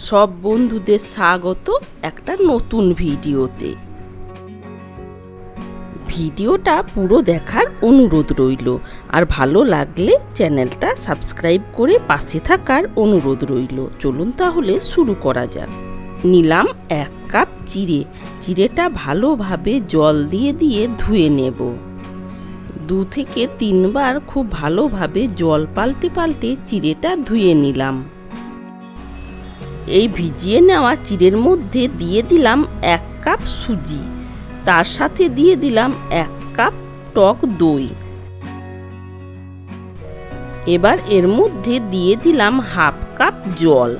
সব বন্ধুদের স্বাগত একটা নতুন ভিডিওতে। ভিডিওটা পুরো দেখার অনুরোধ রইল, আর ভালো লাগলে চ্যানেলটা সাবস্ক্রাইব করে পাশে থাকার অনুরোধ রইল। চলুন তাহলে শুরু করা যাক। নিলাম 1 কাপ চিড়ে। চিড়েটা ভালোভাবে জল দিয়ে ধুয়ে নেব। 2 থেকে 3 বার খুব ভালোভাবে জল পাল্টে চিড়েটা ধুয়ে নিলাম। এই ভিজিয়ে নেওয়া চিড়ের মধ্যে দিয়ে দিলাম 1 কাপ সুজি, তার সাথে দিয়ে দিলাম 1 কাপ টক দই। এবার এর মধ্যে দিয়ে দিলাম 1/2 কাপ জল।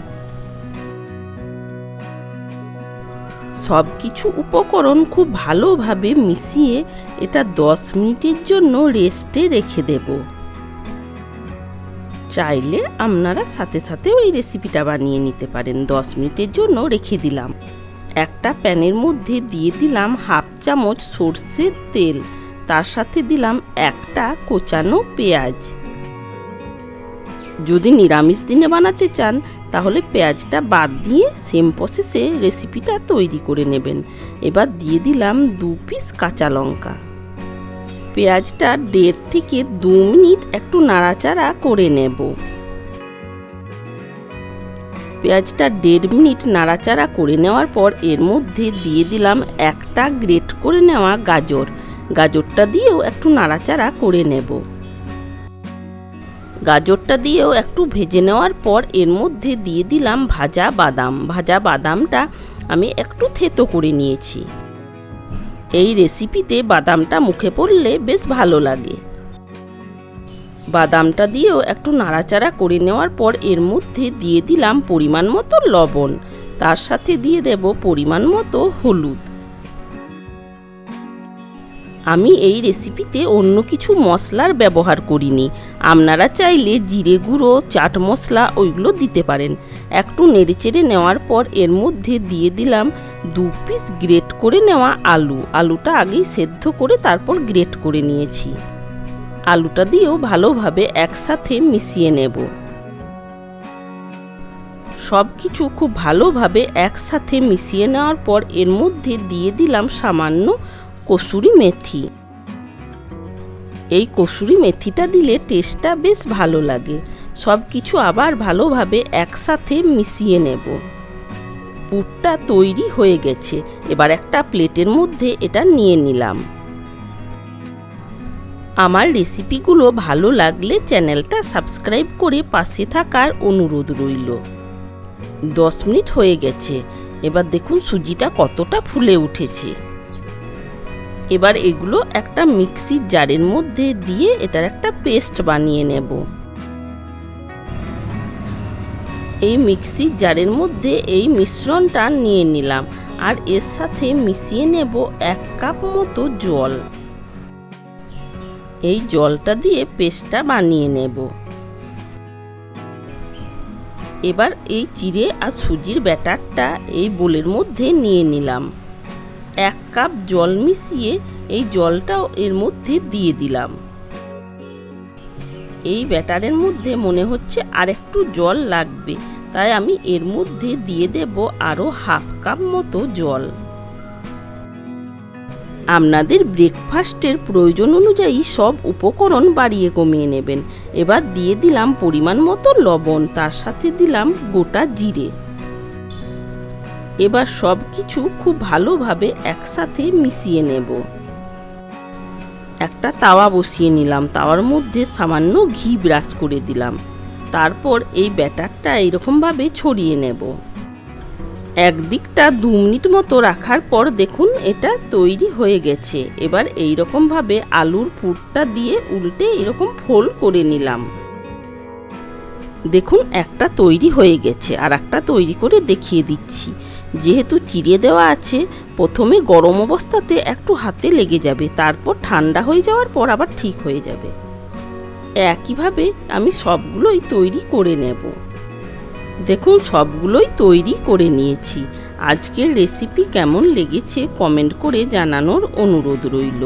সব কিছু উপকরণ খুব ভালোভাবে মিশিয়ে এটা 10 মিনিটের জন্য রেস্টে রেখে দেব। চাইলে আপনারা সাথে সাথে ওই রেসিপিটা বানিয়ে নিতে পারেন। 10 মিনিটের জন্য রেখে দিলাম। একটা প্যানের মধ্যে দিয়ে দিলাম 1/2 চামচ সরষের তেল, তার সাথে দিলাম একটা কোচানো পেঁয়াজ। যদি নিরামিষ দিনে বানাতে চান তাহলে পেঁয়াজটা বাদ দিয়ে সেম প্রসেসে রেসিপিটা তৈরি করে নেবেন। এবার দিয়ে দিলাম 2 পিস কাঁচা লঙ্কা। পেঁয়াজটা 1.5 থেকে 2 মিনিট একটু নাড়াচাড়া করে নেব। পেঁয়াজটা 1.5 মিনিট নাড়াচাড়া করে নেওয়ার পর এর মধ্যে দিয়ে দিলাম একটা গ্রেট করে নেওয়া গাজর। গাজরটা দিয়েও একটু নাড়াচাড়া করে নেব। গাজরটা দিয়েও একটু ভেজে নেওয়ার পর এর মধ্যে দিয়ে দিলাম ভাজা বাদাম। ভাজা বাদামটা আমি একটু থেতো করে নিয়েছি। এই রেসিপিতে বাদামটা মুখে পড়লে বেশ ভালো লাগে। বাদামটা দিয়েও একটু নাড়াচাড়া করে নেওয়ার পর এর মধ্যে দিয়ে দিলাম পরিমাণ মতো লবণ, তার সাথে দিয়ে দেব পরিমাণ মতো হলুদ। আমি এই রেসিপিতে অন্য কিছু মশলার ব্যবহার করিনি। আপনারা চাইলে জিরে গুঁড়ো, চাট মশলা ওইগুলো দিতে পারেন। একটু নেড়েচেড়ে নেওয়ার পর এর মধ্যে দিয়ে দিলাম 2 পিস গ্রেট করে নেওয়া আলু। আলুটা আগেই সেদ্ধ করে তারপর গ্রেট করে নিয়েছি। আলুটা দিয়েও ভালোভাবে একসাথে মিশিয়ে নেব। সব কিছু খুব ভালোভাবে একসাথে মিশিয়ে নেওয়ার পর এর মধ্যে দিয়ে দিলাম সামান্য কসুরি মেথি। এই কসুরি মেথিটা দিলে টেস্টটা বেশ ভালো লাগে। সব কিছু আবার ভালোভাবে একসাথে মিশিয়ে নেব। পুরটা তৈরি হয়ে গেছে। এবার একটা প্লেটের মধ্যে এটা নিয়ে নিলাম। আমার রেসিপিগুলো ভালো লাগলে চ্যানেলটা সাবস্ক্রাইব করে পাশে থাকার অনুরোধ রইল। 10 মিনিট হয়ে গেছে। এবার দেখুন সুজিটা কতটা ফুলে উঠেছে। এবার এগুলো একটা মিক্সির জারের মধ্যে দিয়ে এটার একটা পেস্ট বানিয়ে নেব। এই মিক্সির জারের মধ্যে এই মিশ্রণটা নিয়ে নিলাম, আর এর সাথে মিশিয়ে নেব 1 কাপ মতো জল। এই জলটা দিয়ে পেস্টটা বানিয়ে নেব। এবার এই চিড়ে আর সুজির ব্যাটারটা এই বোলের মধ্যে নিয়ে নিলাম। 1 কাপ জল মিশিয়ে এই জলটাও এর মধ্যে দিয়ে দিলাম। এই ব্যাটারের মধ্যে মনে হচ্ছে আর একটু জল লাগবে, তাই আমি এর মধ্যে দিয়ে দেব আরও 1/2 কাপ মতো জল। আপনাদের ব্রেকফাস্টের প্রয়োজন অনুযায়ী সব উপকরণ বাড়িয়ে কমিয়ে নেবেন। এবার দিয়ে দিলাম পরিমাণ মতো লবণ, তার সাথে দিলাম গোটা জিরে। এবার সব কিছু খুব ভালোভাবে একসাথে মিশিয়ে নেব। একটা তাওয়া বসিয়ে নিলাম। তাওয়ার মধ্যে সামান্য ঘি ব্রাশ করে দিলাম। তারপর এই ব্যাটারটা এইরকমভাবে ছড়িয়ে নেব। একদিকটা 2 মিনিট মতো রাখার পর দেখুন এটা তৈরি হয়ে গেছে। এবার এইরকমভাবে আলুর পুরটা দিয়ে উল্টে এরকম ফোল্ড করে নিলাম। দেখুন একটা তৈরি হয়ে গেছে, আর একটা তৈরি করে দেখিয়ে দিচ্ছি। যেহেতু চিড়ে দেওয়া আছে, প্রথমে গরম অবস্থাতে একটু হাতে লেগে যাবে, তারপর ঠান্ডা হয়ে যাওয়ার পর আবার ঠিক হয়ে যাবে। একইভাবে আমি সবগুলোই তৈরি করে নেব। দেখুন সবগুলোই তৈরি করে নিয়েছি। আজকের রেসিপি কেমন লেগেছে কমেন্ট করে জানানোর অনুরোধ রইল।